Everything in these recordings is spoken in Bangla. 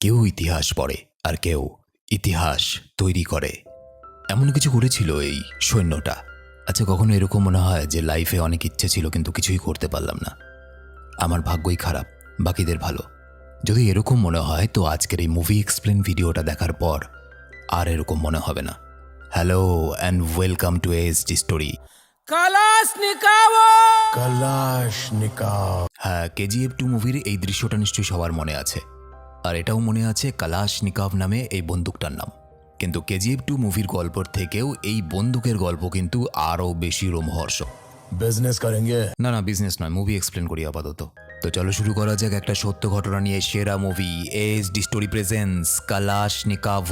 কেউ ইতিহাস পড়ে আর কেউ ইতিহাস তৈরি করে। এমন কিছু করেছিল এই সৈন্যটা। আচ্ছা, কখনো এরকম মনে হয় যে লাইফে অনেক ইচ্ছে ছিল কিন্তু কিছুই করতে পারলাম না, আমার ভাগ্যই খারাপ, বাকিদের ভালো? যদি এরকম মনে হয় তো আজকের এই মুভি এক্সপ্লেন ভিডিওটা দেখার পর আর এরকম মনে হবে না। Hello and welcome to SD story. হ্যাঁ, কেজিএফ 2 মুভির এই দৃশ্যটা নিশ্চয়ই সবার মনে আছে, আর এটাও মনে আছে কালাশনিকভ নামে এই বন্দুকটার নাম। কিন্তু কেজিএফ 2 মুভির গল্পের থেকেও এই বন্দুকের গল্প কিন্তু আরও বেশি রোমহর্ষক। बिजनेस करेंगे। না, বিজনেস নয়, মুভি এক্সপ্লেন করি আপাতত। তো চলো শুরু করা যাক একটা সত্য ঘটনা নিয়ে সেরা movie SD story presents Kalashnikov.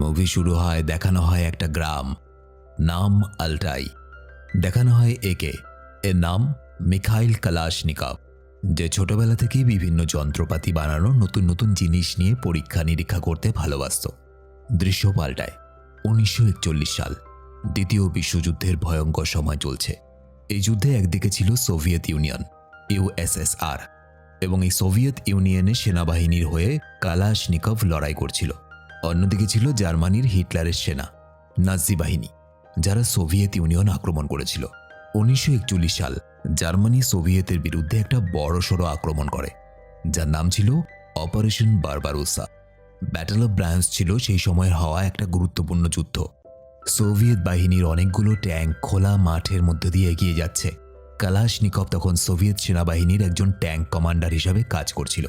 Movie শুরু হয়, দেখানো হয় একটা গ্রাম, নাম আলটাই। দেখানো হয় একে, এর নাম মিখাইল কালাশনিকভ, যে ছোটবেলা থেকেই বিভিন্ন যন্ত্রপাতি বানানো, নতুন নতুন জিনিস নিয়ে পরীক্ষা নিরীক্ষা করতে ভালোবাসত। দৃশ্য পাল্টায় 1941 সাল, দ্বিতীয় বিশ্বযুদ্ধের ভয়ঙ্কর সময় চলছে। এই যুদ্ধে একদিকে ছিল সোভিয়েত ইউনিয়ন ইউএসএসআর, এবং এই সোভিয়েত ইউনিয়নের সেনাবাহিনীর হয়ে কালাশনিকভ লড়াই করছিল। অন্যদিকে ছিল জার্মানির হিটলারের সেনা নাজি বাহিনী, যারা সোভিয়েত ইউনিয়ন আক্রমণ করেছিল। 1941 সাল জার্মানি সোভিয়েতের বিরুদ্ধে একটা বড়সড় আক্রমণ করে, যার নাম ছিল অপারেশন বারবারোসা। ব্যাটল অফ ব্রায়ান্স ছিল সেই সময়ের হওয়া একটা গুরুত্বপূর্ণ যুদ্ধ। সোভিয়েত বাহিনীর অনেকগুলো ট্যাঙ্ক খোলা মাঠের মধ্যে দিয়ে এগিয়ে যাচ্ছে। কালাশনিকভ তখন সোভিয়েত সেনাবাহিনীর একজন ট্যাঙ্ক কমান্ডার হিসাবে কাজ করছিল।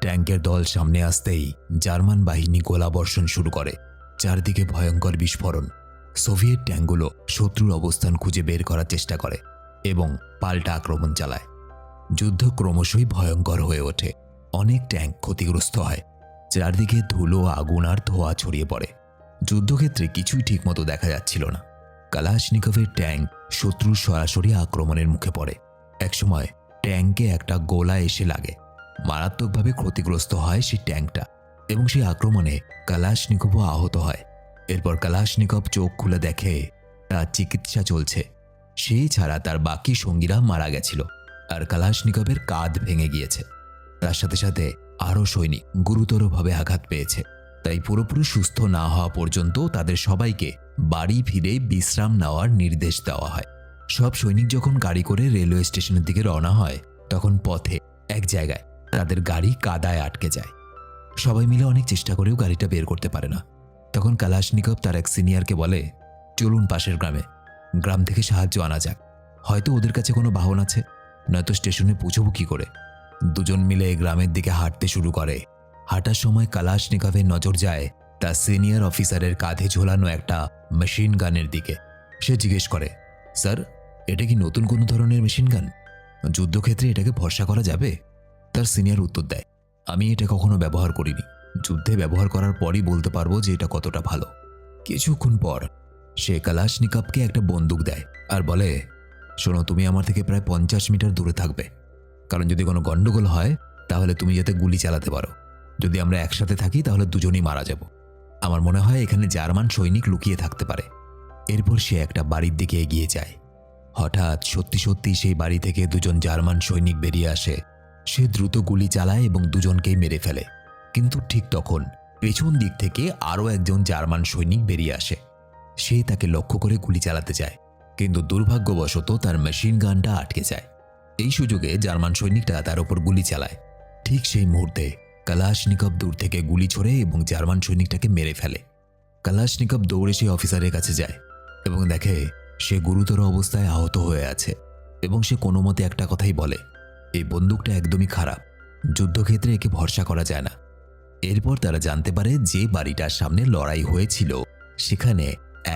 ট্যাঙ্কের দল সামনে আসতেই জার্মান বাহিনী গোলাবর্ষণ শুরু করে। চারদিকে ভয়ঙ্কর বিস্ফোরণ। সোভিয়েত ট্যাঙ্কগুলো শত্রুর অবস্থান খুঁজে বের করার চেষ্টা করে এবং পাল্টা আক্রমণ চালায়। যুদ্ধ ক্রমশই ভয়ঙ্কর হয়ে ওঠে। অনেক ট্যাঙ্ক ক্ষতিগ্রস্ত হয়। চারদিকে ধুলো, আগুন আর ধোঁয়া ছড়িয়ে পড়ে। যুদ্ধক্ষেত্রে কিছুই ঠিকমতো দেখা যাচ্ছিল না। কালাশনিকভের ট্যাঙ্ক শত্রুর সরাসরি আক্রমণের মুখে পড়ে। একসময় ট্যাঙ্কে একটা গোলা এসে লাগে। মারাত্মকভাবে ক্ষতিগ্রস্ত হয় সেই ট্যাঙ্কটা, এবং সেই আক্রমণে কালাশনিকভও আহত হয়। এরপর কালাশনিকভ চোখ খুলে দেখে তার চিকিৎসা চলছে। সেই ছাড়া তার বাকি সঙ্গীরা মারা গেছিল, আর কালাশনিকভের কাঁধ ভেঙে গিয়েছে। তার সাথে সাথে আরও সৈনিক গুরুতরভাবে আঘাত পেয়েছে। তাই পুরোপুরি সুস্থ না হওয়া পর্যন্ত তাদের সবাইকে বাড়ি ফিরে বিশ্রাম নেওয়ার নির্দেশ দেওয়া হয়। সব সৈনিক যখন গাড়ি করে রেলওয়ে স্টেশনের দিকে রওনা হয়, তখন পথে এক জায়গায় তাদের গাড়ি কাদায় আটকে যায়। সবাই মিলে অনেক চেষ্টা করেও গাড়িটা বের করতে পারে না। তখন কালাশনিকভ তার এক সিনিয়রকে বলে, চলুন পাশের গ্রামে, গ্রাম থেকে সাহায্য আনা যাক, হয়তো ওদের কাছে কোনো বাহন আছে, নয়তো স্টেশনে পৌঁছবো কী করে। দুজন মিলে গ্রামের দিকে হাঁটতে শুরু করে। হাঁটার সময় কালাশনিকভের নজর যায় তার সিনিয়র অফিসারের কাঁধে ঝোলানো একটা মেশিন গানের দিকে। সে জিজ্ঞেস করে, স্যার, এটা কি নতুন কোনো ধরনের মেশিন গান? যুদ্ধক্ষেত্রে এটাকে ভরসা করা যাবে? তার সিনিয়র উত্তর দেয়, আমি এটা কখনো ব্যবহার করিনি, যুদ্ধে ব্যবহার করার পরই বলতে পারবো যে এটা কতটা ভালো। কিছুক্ষণ পর সে কালাশনিকভকে একটা বন্দুক দেয় আর বলে, শোনো, তুমি আমার থেকে প্রায় 50 মিটার দূরে থাকবে, কারণ যদি কোনো গন্ডগোল হয় তাহলে তুমি যাতে গুলি চালাতে পারো। যদি আমরা একসাথে থাকি তাহলে দুজনেই মারা যাব। আমার মনে হয় এখানে জার্মান সৈনিক লুকিয়ে থাকতে পারে। এরপর সে একটা বাড়ির দিকে এগিয়ে যায়। হঠাৎ সত্যি সত্যি সেই বাড়ি থেকে দুজন জার্মান সৈনিক বেরিয়ে আসে। সে দ্রুত গুলি চালায় এবং দুজনকেই মেরে ফেলে। কিন্তু ঠিক তখন পেছন দিক থেকে আরও একজন জার্মান সৈনিক বেরিয়ে আসে। সে তাকে লক্ষ্য করে গুলি চালাতে চায়, কিন্তু দুর্ভাগ্যবশত তার মেশিন গানটা আটকে যায়। এই সুযোগে জার্মান সৈনিকটা তার ওপর গুলি চালায়। ঠিক সেই মুহূর্তে কালাশনিকভ দূর থেকে গুলি ছোড়ে এবং জার্মান সৈনিকটাকে মেরে ফেলে। কালাশনিকভ দৌড়ে সেই অফিসারের কাছে যায় এবং দেখে সে গুরুতর অবস্থায় আহত হয়ে আছে, এবং সে কোনো মতে একটা কথাই বলে, এই বন্দুকটা একদমই খারাপ, যুদ্ধক্ষেত্রে একে ভরসা করা যায় না। এরপর তারা জানতে পারে যে বাড়িটার সামনে লড়াই হয়েছিল সেখানে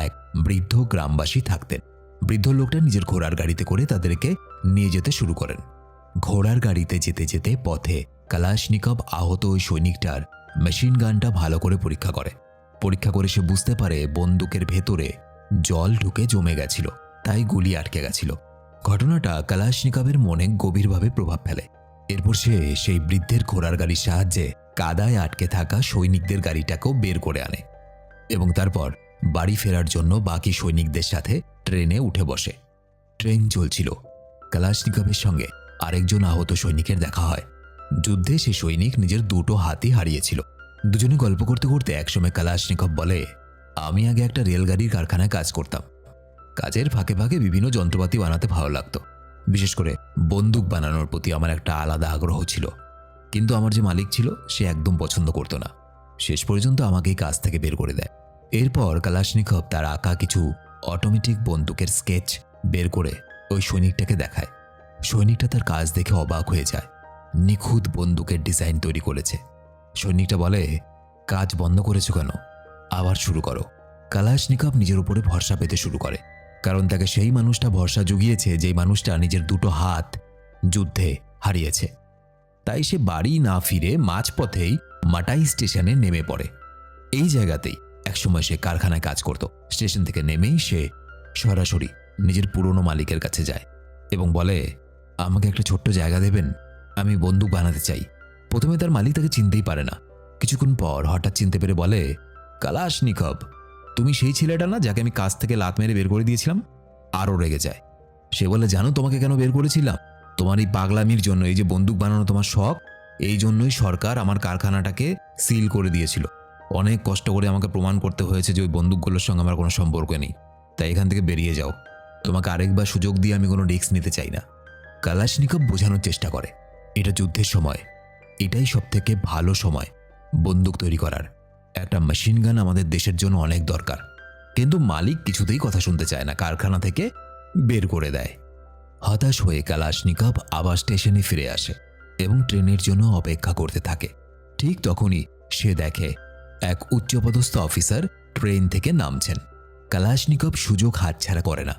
এক বৃদ্ধ গ্রামবাসী থাকতেন। বৃদ্ধ লোকটা নিজের ঘোড়ার গাড়িতে করে তাদেরকে নিয়ে যেতে শুরু করেন। ঘোড়ার গাড়িতে যেতে যেতে পথে কালাশনিকভ আহত ওই সৈনিকটার মেশিন গানটা ভালো করে পরীক্ষা করে সে বুঝতে পারে বন্দুকের ভেতরে জল ঢুকে জমে গেছিল, তাই গুলি আটকে গেছিল। ঘটনাটা কালাশনিকভের মনে গভীরভাবে প্রভাব ফেলে। এরপর সে সেই বৃদ্ধের ঘোড়ার গাড়ির সাহায্যে কাদায় আটকে থাকা সৈনিকদের গাড়িটাকেও বের করে আনে, এবং তারপর বাড়ি ফেরার জন্য বাকি সৈনিকদের সাথে ট্রেনে উঠে বসে। ট্রেন চলছিল। কালাশনিকভের সঙ্গে আরেকজন আহত সৈনিকের দেখা হয়। যুদ্ধে সে সৈনিক নিজের দুটো হাতই হারিয়েছিল। দুজনে গল্প করতে করতে একসময় কালাশনিকভ বলে, আমি আগে একটা রেলগাড়ির কারখানায় কাজ করতাম। কাজের ফাঁকে ফাঁকে বিভিন্ন যন্ত্রপাতি বানাতে ভালো লাগতো। বিশেষ করে বন্দুক বানানোর প্রতি আমার একটা আলাদা আগ্রহ ছিল। কিন্তু আমার যে মালিক ছিল সে একদম পছন্দ করতো না। শেষ পর্যন্ত আমাকে এই কাজ থেকে বের করে দেয়। এরপর কালাশনিকভ তার আঁকা কিছু অটোমেটিক বন্দুকের স্কেচ বের করে ওই সৈনিকটাকে দেখায়। সৈনিকটা তার কাজ দেখে অবাক হয়ে যায়। নিখুঁত বন্দুকের ডিজাইন তৈরি করেছে। সৈনিকটা বলে, কাজ বন্ধ করেছো কেন? আবার শুরু করো। কালাশনিকভ নিজের উপরে ভরসা পেতে শুরু করে, কারণ তাকে সেই মানুষটা ভরসা জুগিয়েছে যেই মানুষটা নিজের দুটো হাত যুদ্ধে হারিয়েছে। তাই সে বাড়ি না ফিরে মাঝপথেই মাটাই স্টেশনে নেমে পড়ে। এই জায়গাতেই একসময় সে কারখানায় কাজ করত। স্টেশন থেকে নেমেই সে সরাসরি নিজের পুরনো মালিকের কাছে যায় এবং বলে, আমাকে একটা ছোট্ট জায়গা দেবেন, আমি বন্দুক বানাতে চাই। প্রথমে তার মালিক তাকে চিনতেই পারে না। কিছুক্ষণ পর হঠাৎ চিনতে পেরে বলে, কালাশনিকভ, তুমি সেই ছেলেটা না যাকে আমি কাজ থেকে লাত মেরে বের করে দিয়েছিলাম? আরও রেগে যায়। সে বলে, জানো তোমাকে কেন বের করেছিলাম? তোমার এই পাগলামির জন্য, এই যে বন্দুক বানানো তোমার শখ, এই জন্যই সরকার আমার কারখানাটাকে সিল করে দিয়েছিল। অনেক কষ্ট করে আমাকে প্রমাণ করতে হয়েছে যে ওই বন্দুকগুলোর সঙ্গে আমার কোনো সম্পর্ক নেই। তাই এখান থেকে বেরিয়ে যাও। তোমাকে আরেকবার সুযোগ দিয়ে আমি কোনো রিস্ক নিতে চাই না। কালাশনিকভ বোঝানোর চেষ্টা করে, এটা যুদ্ধের সময়, এটাই সবথেকে ভালো সময় বন্দুক তৈরি করার। একটা মেশিন গান আমাদের দেশের জন্য অনেক দরকার। কিন্তু মালিক কিছুতেই কথা শুনতে চায় না, কারখানা থেকে বের করে দেয়। হতাশ হয়ে কালাশনিকভ আবার স্টেশনে ফিরে আসে এবং ট্রেনের জন্য অপেক্ষা করতে থাকে। ঠিক তখনই সে দেখে এক উচ্চপদস্থ অফিসার ট্রেন থেকে নামছেন। কালাশনিকভ সুযোগ হাতছাড়া করে না।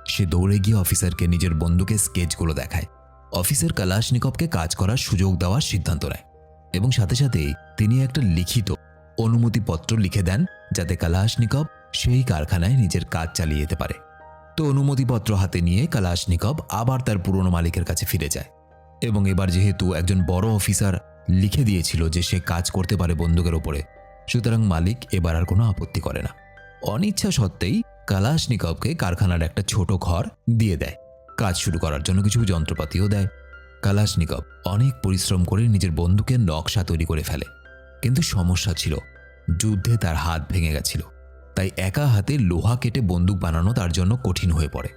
সে দৌড়ে গিয়ে অফিসারকে নিজের বন্দুকের স্কেচগুলো দেখায়। অফিসার কালাশনিকভকে কাজ করার সুযোগ দেওয়ার সিদ্ধান্ত নেয় এবং সাথে সাথেই তিনি একটা লিখিত অনুমতিপত্র লিখে দেন যাতে কালাশনিকভ সেই কারখানায় নিজের কাজ চালিয়ে যেতে পারে। তো অনুমতিপত্র হাতে নিয়ে কালাশনিকভ আবার তার পুরনো মালিকের কাছে ফিরে যায় এবং এবার যেহেতু একজন বড় অফিসার লিখে দিয়েছিল যে সে কাজ করতে পারে বন্দুকের ওপরে, সুতরাং মালিক এবার আর কোনো আপত্তি করে না। অনিচ্ছা সত্ত্বেই কালাশনিকভকে কারখানার একটা ছোট ঘর দিয়ে দেয়। কাজ শুরু করার জন্য কিছু যন্ত্রপাতিও দেয়। কালাশনিকভ অনেক পরিশ্রম করে নিজের বন্দুকের নকশা তৈরি করে ফেলে। কিন্তু সমস্যা ছিল, যুদ্ধে তার হাত ভেঙে গেছিল। তাই একা হাতে লোহা কেটে বন্দুক বানানো তার জন্য কঠিন হয়ে পড়ে।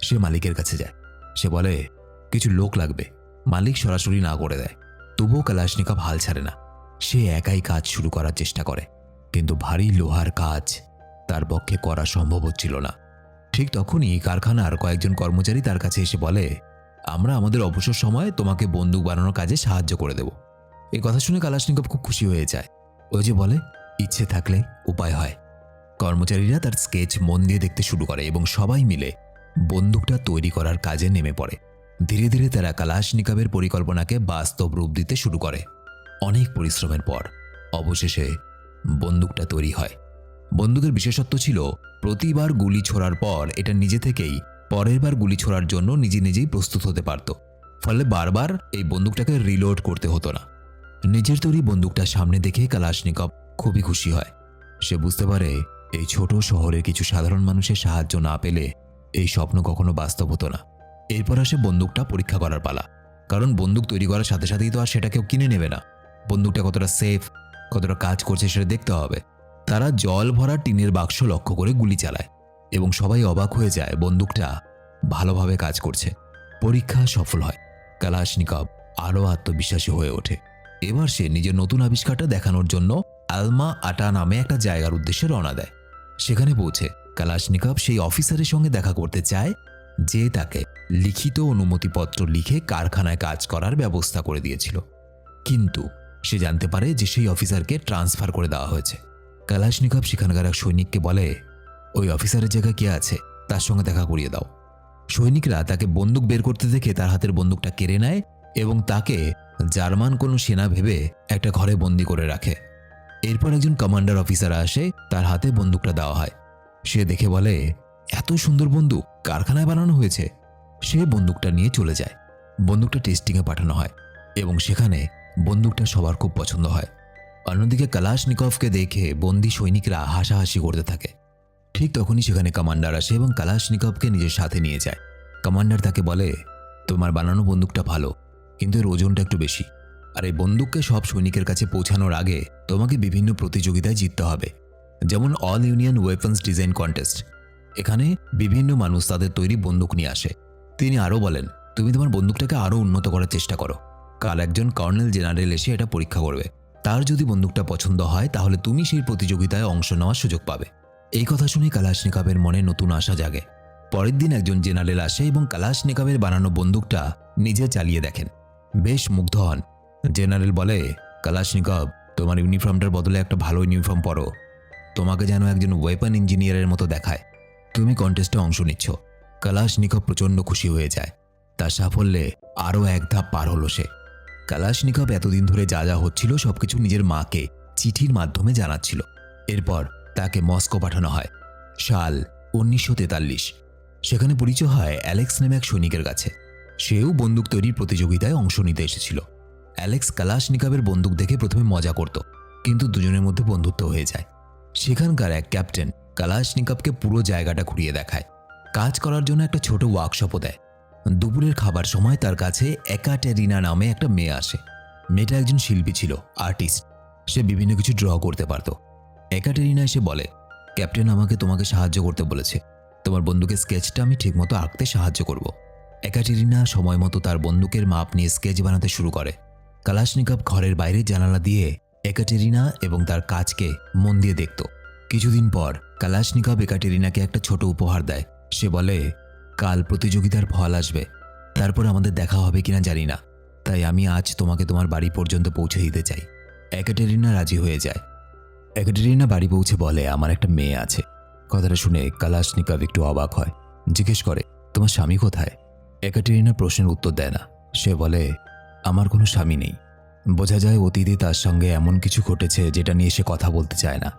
সে মালিকের কাছে যায়। সে বলে, কিছু লোক লাগবে। মালিক সরাসরি না করে দেয়। তবুও কালাশনিকভ হাল ছাড়ে না। সে একাই কাজ শুরু করার চেষ্টা করে, কিন্তু ভারী লোহার কাজ তার পক্ষে করা সম্ভব হচ্ছিল না। ঠিক তখনই কারখানার কয়েকজন কর্মচারী তার কাছে এসে বলে, আমরা আমাদের অবসর সময়ে তোমাকে বন্দুক বানানোর কাজে সাহায্য করে দেব। এই কথা শুনে কালাশনিকভ খুব খুশি হয়ে যায়। ওই যে বলে, ইচ্ছে থাকলে উপায় হয়। কর্মচারীরা তার স্কেচ মন দিয়ে দেখতে শুরু করে এবং সবাই মিলে বন্দুকটা তৈরি করার কাজে নেমে পড়ে। ধীরে ধীরে তারা কালাশনিকভের পরিকল্পনাকে বাস্তব রূপ দিতে শুরু করে। অনেক পরিশ্রমের পর অবশেষে বন্দুকটা তৈরি হয়। বন্দুকের বিশেষত্ব ছিল, প্রতিবার গুলি ছোড়ার পর এটা নিজে থেকেই পরের বার গুলি ছোড়ার জন্য নিজে নিজেই প্রস্তুত হতে পারত। ফলে বারবার এই বন্দুকটাকে রিলোড করতে হতো না। নিজের তৈরি বন্দুকটা সামনে দেখে কালাশনিকভ খুবই খুশি হয়। সে বুঝতে পারে এই ছোট শহরের কিছু সাধারণ মানুষের সাহায্য না পেলে এই স্বপ্ন কখনো বাস্তব হতো না। এরপর আসে বন্দুকটা পরীক্ষা করার পালা। কারণ বন্দুক তৈরি করার সাথে সাথেই তো আর সেটা কেউ কিনে নেবে না। বন্দুকটা কতটা সেফ, কতটা কাজ করছে সেটা দেখতে হবে। তারা জল ভরা টিনের বাক্স লক্ষ্য করে গুলি চালায় এবং সবাই অবাক হয়ে যায় বন্দুকটা ভালোভাবে কাজ করছে। পরীক্ষা সফল হয়। কালাশনিকভ আরও আত্মবিশ্বাসী হয়ে ওঠে। এবার সে নিজের নতুন আবিষ্কারটা দেখানোর জন্য আলমা আটা নামে একটা জায়গার উদ্দেশ্যে রওনা দেয়। সেখানে পৌঁছে কালাশনিকভ সেই অফিসারের সঙ্গে দেখা করতে চায় যে তাকে লিখিত অনুমতিপত্র লিখে কারখানায় কাজ করার ব্যবস্থা করে দিয়েছিল। কিন্তু সে জানতে পারে যে সেই অফিসারকে ট্রান্সফার করে দেওয়া হয়েছে। কালাশনিকভ সেখানকার এক সৈনিককে বলে, ওই অফিসারের জায়গা কে আছে তার সঙ্গে দেখা করিয়ে দাও। সৈনিকরা তাকে বন্দুক বের করতে দেখে তার হাতের বন্দুকটা কেড়ে নেয় এবং তাকে জার্মান কোনো সেনা ভেবে একটা ঘরে বন্দি করে রাখে। এরপর একজন কমান্ডার অফিসার আসে, তার হাতে বন্দুকটা দেওয়া হয়। সে দেখে বলে, এত সুন্দর বন্দুক কারখানায় বানানো হয়েছে। সে বন্দুকটা নিয়ে চলে যায়। বন্দুকটা টেস্টিংয়ে পাঠানো হয় এবং সেখানে বন্দুকটা সবার খুব পছন্দ হয়। অন্যদিকে কালাশনিকভকে দেখে বন্দি সৈনিকরা হাসাহাসি করতে থাকে। ঠিক তখনই সেখানে কমান্ডার আসে এবং কালাশনিকভকে নিজের সাথে নিয়ে যায়। কমান্ডার তাকে বলে, তোমার বানানো বন্দুকটা ভালো, কিন্তু এর ওজনটা একটু বেশি। আর এই বন্দুককে সব সৈনিকের কাছে পৌঁছানোর আগে তোমাকে বিভিন্ন প্রতিযোগিতায় জিততে হবে, যেমন all union weapons design contest. এখানে বিভিন্ন মানুষ তাদের তৈরি বন্দুক নিয়ে আসে। তিনি আরও বলেন, তুমি তোমার বন্দুকটাকে আরও উন্নত করার চেষ্টা করো। কাল একজন কর্নেল জেনারেল এসে এটা পরীক্ষা করবে। তার যদি বন্দুকটা পছন্দ হয় তাহলে তুমি সেই প্রতিযোগিতায় অংশ নেওয়ার সুযোগ পাবে। এই কথা শুনে কালাশনিকভের মনে নতুন আশা জাগে। পরের দিন একজন জেনারেল আসে এবং কালাশনিকভের বানানো বন্দুকটা নিজে চালিয়ে দেখেন। বেশ মুগ্ধ হন। জেনারেল বলে, কালাশনিকভ, তোমার ইউনিফর্মটার বদলে একটা ভালো ইউনিফর্ম পরো। তোমাকে যেন একজন ওয়েপন ইঞ্জিনিয়ারের মতো দেখায়। তুমি কন্টেস্টে অংশ নিচ্ছ। কালাশনিকভ প্রচণ্ড খুশি হয়ে যায়। তার সাফল্যে আরও এক ধাপ পার হলো সে। কালাশনিকভ এতদিন ধরে যা যা হচ্ছিল সবকিছু নিজের মাকে চিঠির মাধ্যমে জানাচ্ছিল। এরপর তাকে মস্কো পাঠানো হয়। সাল 1943। সেখানে পরিচয় হয় অ্যালেক্স নামে এক সৈনিকের কাছে। সেও বন্দুক তৈরির প্রতিযোগিতায় অংশ নিতে এসেছিল। অ্যালেক্স কালাশনিকভের বন্দুক দেখে প্রথমে মজা করত, কিন্তু দুজনের মধ্যে বন্ধুত্ব হয়ে যায়। সেখানকার এক ক্যাপ্টেন কালাশনিকভকে পুরো জায়গাটা ঘুরিয়ে দেখায়। কাজ করার জন্য একটা ছোট ওয়ার্কশপও দেয়। দুপুরের খাবার সময় তার কাছে একাটেরিনা নামে একটা মেয়ে আসে। মেয়েটা একজন শিল্পী ছিল, আর্টিস্ট। সে বিভিন্ন কিছু ড্র করতে পারত। একাটেরিনা এসে বলে, ক্যাপ্টেন আমাকে তোমাকে সাহায্য করতে বলেছে। তোমার বন্দুকের স্কেচটা আমি ঠিকমতো আঁকতে সাহায্য করব। একাটেরিনা সময় মতো তার বন্দুকের মাপ নিয়ে স্কেচ বানাতে শুরু করে। কালাশনিকভ ঘরের বাইরে জানালা দিয়ে একাটেরিনা এবং তার কাজকে মন দিয়ে দেখত। কিছুদিন পর কালাশনিকভ একাটেরিনাকে একটা ছোট উপহার দেয়। সে বলে, কাল প্রতিযোগিতার ফল আসবে, তারপর আমাদের দেখা হবে কিনা জানি না, তাই আমি আজ তোমাকে তোমার বাড়ি পর্যন্ত পৌঁছে দিতে চাই। একাটেরিনা রাজি হয়ে যায়। একাটেরিনা বাড়ি পৌঁছে বলে, আমার একটা মেয়ে আছে। কথাটা শুনে কালাশনিকভ একটু অবাক হয়। জিজ্ঞেস করে, তোমার স্বামী কোথায়? একাটেরিনা প্রশ্নের উত্তর দেয় না। সে বলে, আমার কোনো স্বামী নেই। বোঝা যায় অতীতে তার সঙ্গে এমন কিছু ঘটেছে যেটা নিয়ে সে কথা বলতে চায় না।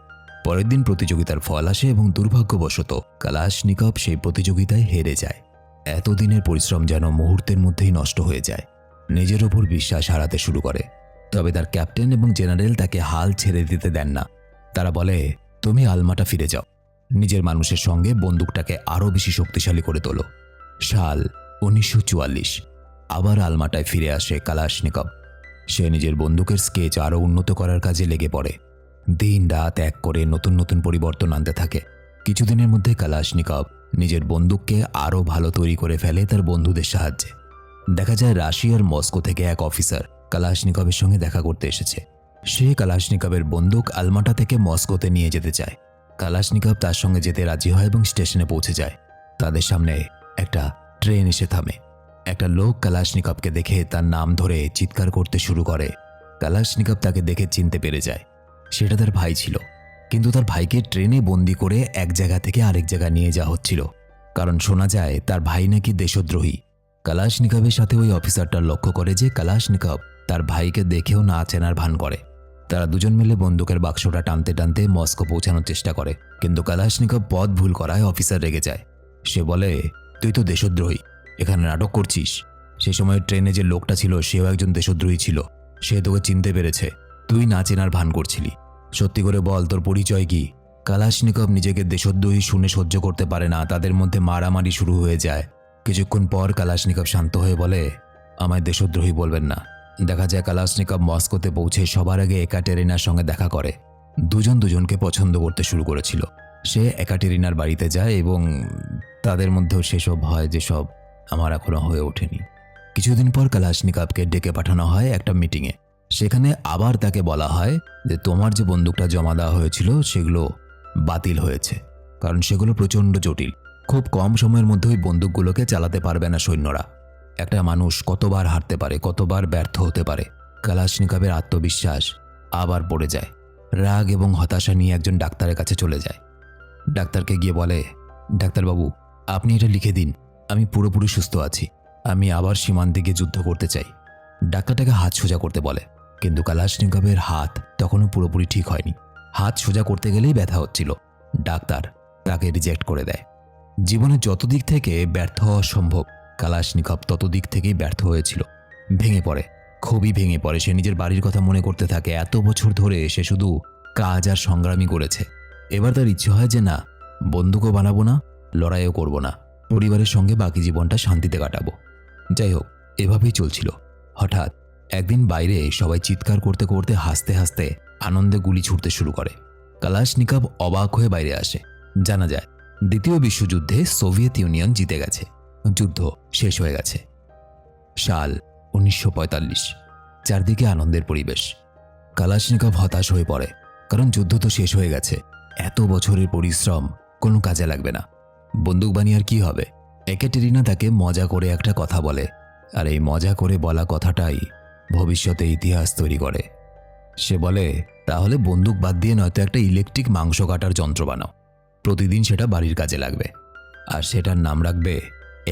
পরের দিন প্রতিযোগিতার ফল আসে এবং দুর্ভাগ্যবশত কালাশনিকভ সেই প্রতিযোগিতায় হেরে যায়। এতদিনের পরিশ্রম যেন মুহূর্তের মধ্যেই নষ্ট হয়ে যায়। নিজের ওপর বিশ্বাস হারাতে শুরু করে। তবে তার ক্যাপ্টেন এবং জেনারেল তাকে হাল ছেড়ে দিতে দেন না। তারা বলে, তুমি আলমাটা ফিরে যাও। নিজের মানুষের সঙ্গে বন্দুকটাকে আরও বেশি শক্তিশালী করে তোলো। সাল 1944। আবার আলমাটায় ফিরে আসে কালাশনিকভ। সে নিজের বন্দুকের স্কেচ আরও উন্নত করার কাজে লেগে পড়ে। দিন রাত এক করে নতুন নতুন পরিবর্তন আনতে থাকে। কিছুদিনের মধ্যে কালাশনিকভ নিজের বন্দুককে আরও ভালো তৈরি করে ফেলে তার বন্ধুদের সাহায্যে। দেখা যায় রাশিয়ার মস্কো থেকে এক অফিসার কালাশনিকভের সঙ্গে দেখা করতে এসেছে। সে কালাশনিকভের বন্দুক আলমাটা থেকে মস্কোতে নিয়ে যেতে চায়। কালাশনিকভ তার সঙ্গে যেতে রাজি হয় এবং স্টেশনে পৌঁছে যায়। তাদের সামনে একটা ট্রেন এসে থামে। একটা লোক কালাশনিকভকে দেখে তার নাম ধরে চিৎকার করতে শুরু করে। কালাশনিকভ তাকে দেখে চিনতে পেরে যায়। সেটা তার ভাই ছিল, কিন্তু তার ভাইকে ট্রেনে বন্দি করে এক জায়গা থেকে আরেক জায়গায় নিয়ে যাওয়া হচ্ছিল, কারণ শোনা যায় তার ভাই নাকি দেশদ্রোহী। কালাশনিকভের সাথে ওই অফিসারটা লক্ষ্য করে যে কালাশনিকভ তার ভাইকে দেখেও না চেনার ভান করে। তারা দুজন মিলে বন্দুকের বাক্সটা টানতে টানতে মস্কো পৌঁছানোর চেষ্টা করে, কিন্তু কালাশনিকভ পথ ভুল করায় অফিসার রেগে যায়। সে বলে, তুই তো দেশদ্রোহী, এখানে নাটক করছিস। সেই সময় ট্রেনে যে লোকটা ছিল সেও একজন দেশদ্রোহী ছিল। সে তোকে চিনতে পেরেছে, তুই না চেনার ভান করছিলি। সত্যি করে বল, তোর পরিচয় কি? কালাশনিকভ নিজেকে দেশদ্রোহী শুনে সহ্য করতে পারে না। তাদের মধ্যে মারামারি শুরু হয়ে যায়। কিছুক্ষণ পর কালাশনিকভ শান্ত হয়ে বলে, আমায় দেশদ্রোহী বলবেন না। দেখা যায় কালাশনিকভ মস্কোতে পৌঁছে সবার আগে একাটেরিনার সঙ্গে দেখা করে। দুজন দুজনকে পছন্দ করতে শুরু করেছিল। সে একাটেরিনার বাড়িতে যায় এবং তাদের মধ্যেও সেসব হয় যেসব আমার এখনো হয়ে ওঠেনি। কিছুদিন পর কালাশনিকভকে ডেকে পাঠানো হয় একটা মিটিংয়ে। সেখানে আবার তাকে বলা হয় যে তোমার যে বন্দুকটা জমা দেওয়া হয়েছিল সেগুলো বাতিল হয়েছে, কারণ সেগুলো প্রচণ্ড জটিল। খুব কম সময়ের মধ্যে ওই বন্দুকগুলোকে চালাতে পারবে না সৈন্যরা। একটা মানুষ কতবার হারতে পারে, কতবার ব্যর্থ হতে পারে। কালাশনিকভের আত্মবিশ্বাস আবার পড়ে যায়। রাগ এবং হতাশা নিয়ে একজন ডাক্তারের কাছে চলে যায়। ডাক্তারকে গিয়ে বলে, ডাক্তারবাবু, আপনি এটা লিখে দিন, আমি পুরোপুরি সুস্থ আছি। আমি আবার সীমান্তে গিয়ে যুদ্ধ করতে চাই। ডাক্তারটাকে হাত সোজা করতে বলে, কিন্তু কালাশনিকভের হাত তখনও পুরোপুরি ঠিক হয়নি। হাত সোজা করতে গেলেই ব্যথা হচ্ছিল। ডাক্তার তাকে রিজেক্ট করে দেয়। জীবনে যত দিক থেকে ব্যর্থ হওয়া সম্ভব, কালাশনিকভ তত দিক থেকেই ব্যর্থ হয়েছিল। ভেঙে পড়ে, খুবই ভেঙে পড়ে। সে নিজের বাড়ির কথা মনে করতে থাকে। এত বছর ধরে সে শুধু কাজ আর সংগ্রামই করেছে। এবার তার ইচ্ছে হয় যে না, বন্দুকও বানাবো না, লড়াইও করব না, পরিবারের সঙ্গে বাকি জীবনটা শান্তিতে কাটাবো। যাই হোক, এভাবেই চলছিল। হঠাৎ একদিন বাইরে সবাই চিৎকার করতে করতে হাসতে হাসতে আনন্দে গুলি ছুটতে শুরু করে। কালাশনিকভ অবাক হয়ে বাইরে আসে। জানা যায় দ্বিতীয় বিশ্বযুদ্ধে সোভিয়েত ইউনিয়ন জিতে গেছে, যুদ্ধ শেষ হয়ে গেছে। সাল 1945। চারদিকে আনন্দের পরিবেশ। কালাশনিকভ হতাশ হয়ে পড়ে, কারণ যুদ্ধ তো শেষ হয়ে গেছে। এত বছরের পরিশ্রম কোনো কাজে লাগবে না। বন্দুক বানিয়ে আর কি হবে? একাটেরিনা তাকে মজা করে একটা কথা বলে, আর এই মজা করে বলা কথাটাই ভবিষ্যতে ইতিহাস তৈরি করে। সে বলে, তাহলে বন্দুক বাদ দিয়ে নয়তো একটা ইলেকট্রিক মাংস কাটার যন্ত্র বানাও, প্রতিদিন সেটা বাড়ির কাজে লাগবে, আর সেটার নাম রাখবে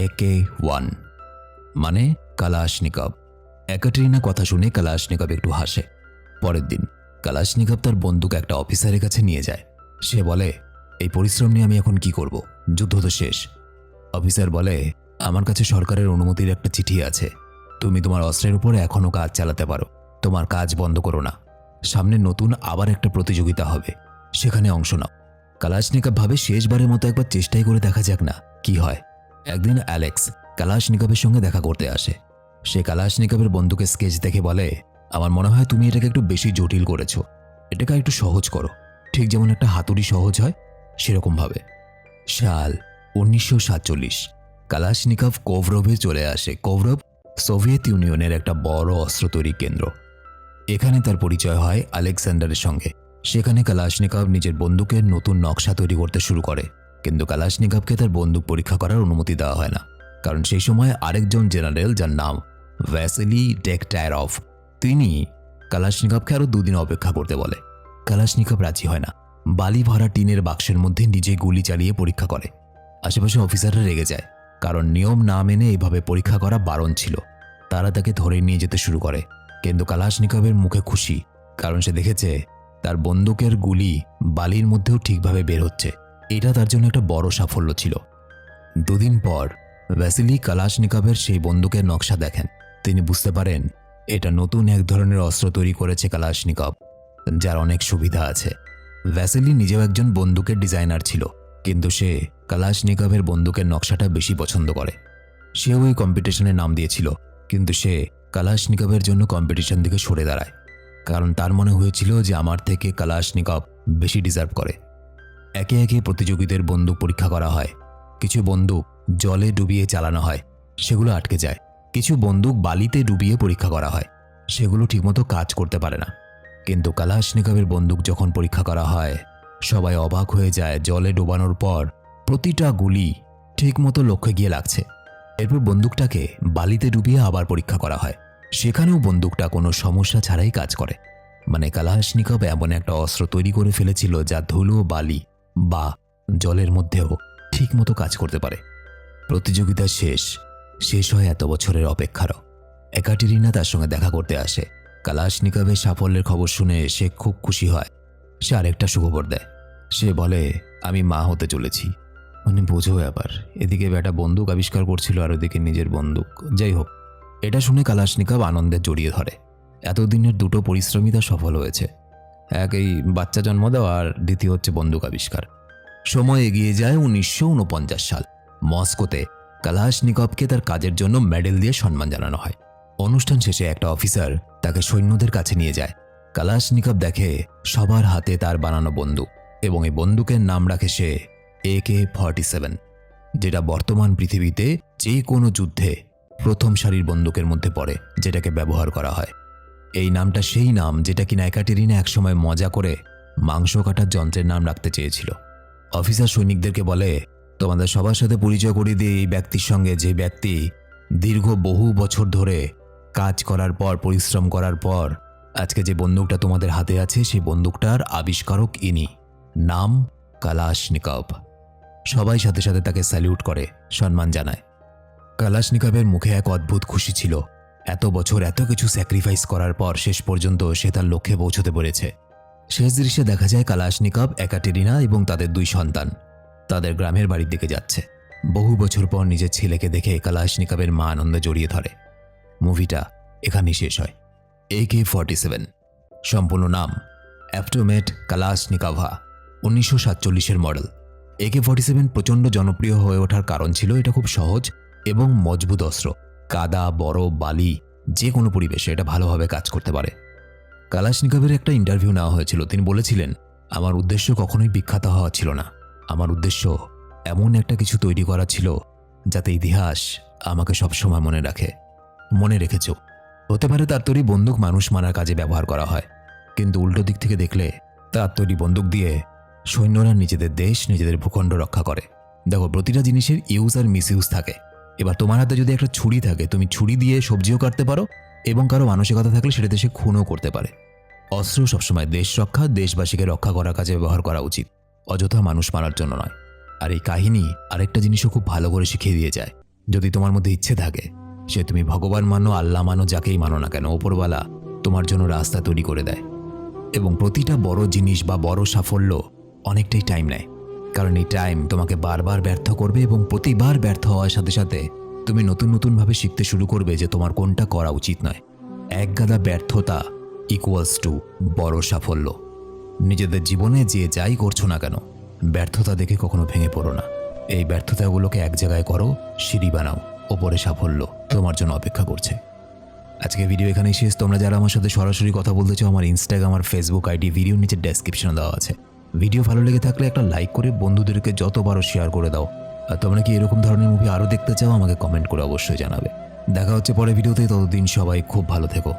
AK-1, মানে কালাশনিকভ। একাটেরিনা কথা শুনে কালাশনিকভ একটু হাসে। পরের দিন কালাশনিকভ তার বন্দুক একটা অফিসারের কাছে নিয়ে যায়। সে বলে, এই পরিশ্রম নিয়ে আমি এখন কি করব? যুদ্ধ তো শেষ। অফিসার বলে, আমার কাছে সরকারের অনুমতির একটা চিঠি আছে, তুমি তোমার অস্ত্রের উপর এখনও কাজ চালাতে পারো, তোমার কাজ বন্ধ করো না। সামনে নতুন আবার একটা প্রতিযোগিতা হবে, সেখানে অংশ নাও। কালাশনিকভ ভাবে শেষবারের মতো একবার চেষ্টাই করে দেখা যাক না কি হয়। একদিন অ্যালেক্স কালাশনিকভের সঙ্গে দেখা করতে আসে। সে কালাশনিকভের বন্দুকের স্কেচ দেখে বলে, আমার মনে হয় তুমি এটাকে একটু বেশি জটিল করেছো, এটাকে একটু সহজ করো, ঠিক যেমন একটা হাতুড়ি সহজ হয় সেরকমভাবে। সাল 1947। কালাশনিকভ কোভরভে চলে আসে। কোভরভ সোভিয়েত ইউনিয়নের একটা বড় অস্ত্র তৈরি কেন্দ্র। এখানে তার পরিচয় হয় আলেকজান্ডারের সঙ্গে। সেখানে কালাশনিকভ নিজের বন্দুকের নতুন নকশা তৈরি করতে শুরু করে, কিন্তু কালাশনিকভকে তার বন্দুক পরীক্ষা করার অনুমতি দেওয়া হয় না, কারণ সেই সময় আরেকজন জেনারেল, যার নাম ভ্যাসিলি ডেকটায়রভ, তিনি কালাশনিকভকে আরও 2 দিন অপেক্ষা করতে বলে। কালাশনিকভ রাজি হয় না। বালি ভরা টিনের বাক্সের মধ্যে নিজে গুলি চালিয়ে পরীক্ষা করে। আশেপাশে অফিসাররা রেগে যায়, কারণ নিয়ম না মেনে এভাবে পরীক্ষা করা বারণ ছিল। তারা তাকে ধরে নিয়ে যেতে শুরু করে, কিন্তু কালাশনিকভের মুখে খুশি, কারণ সে দেখেছে তার বন্দুকের গুলি বালির মধ্যেও ঠিকভাবে বের হচ্ছে। এটা তার জন্য একটা বড় সাফল্য ছিল। 2 দিন পর ভ্যাসিলি কালাশনিকভের সেই বন্দুকের নকশা দেখেন। তিনি বুঝতে পারেন এটা নতুন এক ধরনের অস্ত্র তৈরি করেছে কালাশনিকভ, যার অনেক সুবিধা আছে। ভ্যাসিলি নিজেও একজন বন্দুকের ডিজাইনার ছিল, কিন্তু সে কালাশনিকভের বন্দুকের নকশাটা বেশি পছন্দ করে। সেও ওই কম্পিটিশনে নাম দিয়েছিল, কিন্তু সে কালাশনিকভের জন্য কম্পিটিশন থেকে সরে দাঁড়ায়, কারণ তার মনে হয়েছিল যে আমার থেকে কালাশনিকভ বেশি ডিজার্ভ করে। একে একে প্রতিযোগীদের বন্দুক পরীক্ষা করা হয়। কিছু বন্দুক জলে ডুবিয়ে চালানো হয়, সেগুলো আটকে যায়। কিছু বন্দুক বালিতে ডুবিয়ে পরীক্ষা করা হয়, সেগুলো ঠিকমতো কাজ করতে পারে না। কিন্তু কালাশনিকভের বন্দুক যখন পরীক্ষা করা হয়, সবাই অবাক হয়ে যায়। জলে ডোবানোর পর প্রতিটা গুলি ঠিকমতো লক্ষ্যে গিয়ে লাগছে। এরপর বন্দুকটাকে বালিতে ডুবিয়ে আবার পরীক্ষা করা হয়, সেখানেও বন্দুকটা কোনো সমস্যা ছাড়াই কাজ করে। মানে কালাশনিকভ এমন একটা অস্ত্র তৈরি করে ফেলেছিল যা ধুলো, বালি বা জলের মধ্যেও ঠিকমতো কাজ করতে পারে। প্রতিযোগিতা শেষ হয় এত বছরের অপেক্ষারও। একাটেরিনা তার সঙ্গে দেখা করতে আসে। কালাশনিকভের সাফল্যের খবর শুনে সে খুব খুশি হয়। সে আরেকটা সুখবর দেয়। সে বলে, আমি মা হতে চলেছি। মানে বোঝো ব্যাপার, এদিকে বেটা বন্দুক আবিষ্কার করছিল আর ওদিকে নিজের বন্দুক। যাই হোক, এটা শুনে কালাশনিকভ আনন্দে জড়িয়ে ধরে। এতদিনের 2টো পরিশ্রমই তা সফল হয়েছে, এক এই বাচ্চা জন্ম দেওয়া, আর দ্বিতীয় হচ্ছে বন্দুক আবিষ্কার। সময় এগিয়ে যায় 1949 সাল। মস্কোতে কালাশনিকভকে তার কাজের জন্য মেডেল দিয়ে সম্মান জানানো হয়। অনুষ্ঠান শেষে একটা অফিসার তাকে সৈন্যদের কাছে নিয়ে যায়। কালাশনিকভ দেখে সবার হাতে তার বানানো বন্দুক, এবং এই বন্দুকের নাম রাখে সে AK-47, যেটা বর্তমান পৃথিবীতে যে কোনো যুদ্ধে প্রথম সারির বন্দুকের মধ্যে পড়ে, যেটাকে ব্যবহার করা হয়। এই নামটা সেই নাম যেটা কিনা একাটেরিনা একসময় মজা করে মাংস কাটার যন্ত্রের নাম রাখতে চেয়েছিল। অফিসার সৈনিকদেরকে বলে, তোমাদের সবার সাথে পরিচয় করিয়ে দিয়ে এই ব্যক্তির সঙ্গে, যে ব্যক্তি দীর্ঘ বহু বছর ধরে কাজ করার পর, পরিশ্রম করার পর আজকে যে বন্দুকটা তোমাদের হাতে আছে, সেই বন্দুকটার আবিষ্কারক ইনি, নাম কালাশনিকভ। সবাই সাথে সাথে তাকে স্যালিউট করে, সম্মান জানায়। কালাশনিকভের মুখে এক অদ্ভুত খুশি ছিল। এত বছর এত কিছু স্যাক্রিফাইস করার পর শেষ পর্যন্ত সে তার লক্ষ্যে পৌঁছতে পেরেছে। শেষ দৃশ্যে দেখা যায় কালাশনিকভ, একাটেরিনা এবং তাদের 2 সন্তান তাদের গ্রামের বাড়ির দিকে যাচ্ছে। বহু বছর পর নিজের ছেলেকে দেখে কালাশনিকভের মা আনন্দে জড়িয়ে ধরে। মুভিটা এখানেই শেষ হয়। AK-47 সম্পূর্ণ নাম অ্যাপটোমেট কালাশনিকভা, 1947-এর মডেল। AK-47 প্রচণ্ড জনপ্রিয় হয়ে ওঠার কারণ ছিল এটা খুব সহজ এবং মজবুত অস্ত্র। কাদা, বরফ, বালি যে কোনো পরিবেশে এটা ভালোভাবে কাজ করতে পারে। কালাশনিকভের একটা ইন্টারভিউ নেওয়া হয়েছিল। তিনি বলেছিলেন, আমার উদ্দেশ্য কখনোই বিখ্যাত হওয়া ছিল না। আমার উদ্দেশ্য এমন একটা কিছু তৈরি করা ছিল যাতে ইতিহাস আমাকে সবসময় মনে রাখে। মনে রেখেছ, হতে পারে তার তৈরি বন্দুক মানুষ মারার কাজে ব্যবহার করা হয়, কিন্তু উল্টো দিক থেকে দেখলে তার তৈরি বন্দুক দিয়ে সৈন্যরা নিজেদের দেশ, নিজেদের ভূখণ্ড রক্ষা করে। দেখো, প্রতিটা জিনিসের ইউজ আর মিসইউজ থাকে। এবার তোমার হাতে যদি একটা ছুরি থাকে, তুমি ছুরি দিয়ে সবজিও কাটতে পারো, এবং কারো মানসিকতা থাকলে সেটাতে সে খুনও করতে পারে। অস্ত্র সবসময় দেশ রক্ষা, দেশবাসীকে রক্ষা করার কাজে ব্যবহার করা উচিত, অযথা মানুষ মারার জন্য নয়। আর এই কাহিনী আরেকটা জিনিসও খুব ভালো করে শিখিয়ে দিয়ে যায়, যদি তোমার মধ্যে ইচ্ছে থাকে, সে তুমি ভগবান মানো, আল্লাহ মানো, যাকেই মানো না কেন, ওপরওয়ালা তোমার জন্য রাস্তা তৈরি করে দেয়। এবং প্রতিটা বড় জিনিস বা বড় সাফল্য অনেকটাই টাইম নেয়, কারণ এই টাইম তোমাকে বারবার ব্যর্থ করবে, এবং প্রতিবার ব্যর্থ হওয়ার সাথে সাথে তুমি নতুন নতুনভাবে শিখতে শুরু করবে যে তোমার কোনটা করা উচিত নয়। এক গাদা ব্যর্থতা ইকুয়ালস টু বড় সাফল্য। নিজেদের জীবনে যে যাই করছো না কেন, ব্যর্থতা দেখে কখনো ভেঙে পড়ো না। এই ব্যর্থতাগুলোকে এক জায়গায় করো, সিঁড়ি বানাও, ওপরে সাফল্য তোমার জন্য অপেক্ষা করছে। আজকে ভিডিও এখানেই শেষ। তোমরা যারা আমার সাথে সরাসরি কথা বলতে চাও, আমার ইনস্টাগ্রাম আর ফেসবুক আইডি ভিডিওর নিচে ডেসক্রিপশনে দেওয়া আছে। ভিডিও ভালো লেগে থাকলে একটা লাইক করে বন্ধুদেরকে যত পারো শেয়ার করে দাও। আর তোমরা কি এরকম ধরনের মুভি আরও দেখতে চাও, আমাকে কমেন্ট করে অবশ্যই জানাবে। দেখা হচ্ছে পরের ভিডিওতে। ততদিন সবাই খুব ভালো থেকো।